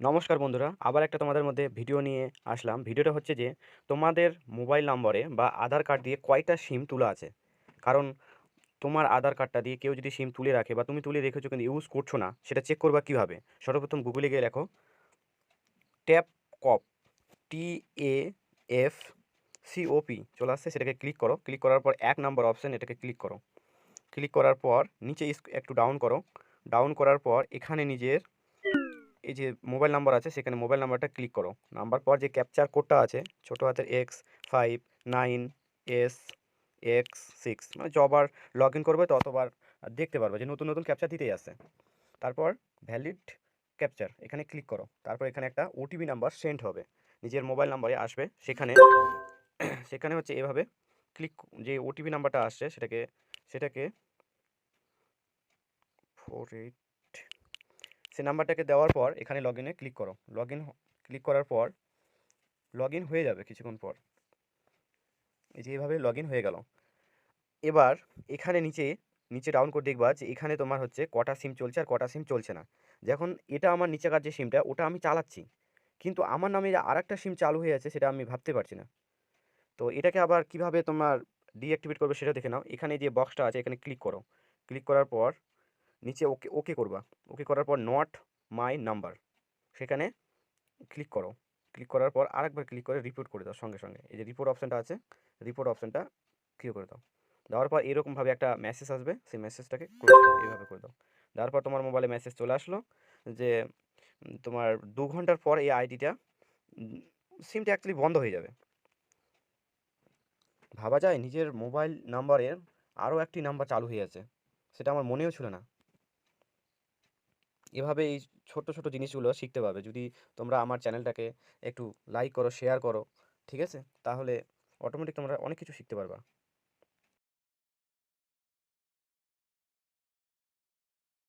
নমস্কার বন্ধুরা, আবার একটা তোমাদের মধ্যে ভিডিও নিয়ে আসলাম। ভিডিওটা হচ্ছে যে তোমাদের মোবাইল নম্বরে বা আধার কার্ড দিয়ে কয়টা সিম তোলা আছে। কারণ তোমার আধার কার্ডটা দিয়ে কেউ যদি সিম তুলে রাখে বা তুমি তুলে রেখেছো কিন্তু ইউজ করছো না, সেটা চেক করবা কীভাবে? সর্বপ্রথম গুগলে গিয়ে লেখো ট্যাপ কপ, TAFCOP চলে আসছে, সেটাকে ক্লিক করো। ক্লিক করার পর ১ নম্বর অপশান, এটাকে ক্লিক করো। ক্লিক করার পর নিচে একটু ডাউন করো। ডাউন করার পর এখানে নিজের এই যে মোবাইল নাম্বার আছে, সেখানে মোবাইল নাম্বারটা ক্লিক করো। নাম্বার পর যে ক্যাপচার কোডটা আছে, ছোটো হাতের X59SX6, মানে যবার লগ ইন করবে ততবার দেখতে পারবে যে নতুন নতুন ক্যাপচার দিতেই আছে। তারপর ভ্যালিড ক্যাপচার এখানে ক্লিক করো। তারপর এখানে একটা ওটিপি নাম্বার সেন্ড হবে, নিজের মোবাইল নাম্বারে আসবে। সেখানে সেখানে হচ্ছে এভাবে ক্লিক, যে ওটিপি নাম্বারটা আসছে সেটাকে সেটাকে 48, সেই নাম্বারটাকে দেওয়ার পর এখানে লগ ইনে ক্লিক করো। ক্লিক করার পর লগ ইন হয়ে যাবে কিছুক্ষণ পর। এই যে এইভাবে লগ ইন হয়ে গেল। এবার এখানে নিচে ডাউন করে দেখবা যে এখানে তোমার হচ্ছে কটা সিম চলছে আর কটা সিম চলছে না। যখন এটা আমার নিচেকার যে সিমটা ওটা আমি চালাচ্ছি, কিন্তু আমার নামে যে আরেকটা সিম চালু হয়ে আছে সেটা আমি ভাবতে পারছি না। তো এটাকে আবার কিভাবে তোমার ডিঅ্যাক্টিভেট করবে সেটা দেখে নাও। এখানে যে বক্সটা আছে এখানে ক্লিক করো। ক্লিক করার পর নিচে ওকে ওকে করবা। ওকে করার পর নট মাই নাম্বার সেখানে ক্লিক করো। ক্লিক করার পর আরেকবার ক্লিক করে রিপোর্ট করে দাও সঙ্গে সঙ্গে। এই যে রিপোর্ট অপশানটা আছে, রিপোর্ট অপশানটা ক্লিক করে দাও। দেওয়ার পর এরকমভাবে একটা মেসেজ আসবে, সেই মেসেজটাকে ক্লোজ দাও, এইভাবে করে দাও। দেওয়ার পর তোমার মোবাইলে মেসেজ চলে আসলো যে তোমার ২ ঘন্টার পর এই আইডিটা সিমটা অ্যাকচুয়ালি বন্ধ হয়ে যাবে। ভাবা যায় নিজের মোবাইল নাম্বারের আরও একটি নাম্বার চালু হয়ে আছে, সেটা আমার মনেও ছিল না। এভাবে এই ছোট্ট ছোট জিনিসগুলো শিখতে পারবে যদি তোমরা আমার চ্যানেলটাকে একটু লাইক করো, শেয়ার করো, ঠিক আছে? তাহলে অটোমেটিক তোমরা অনেক কিছু শিখতে পারবা।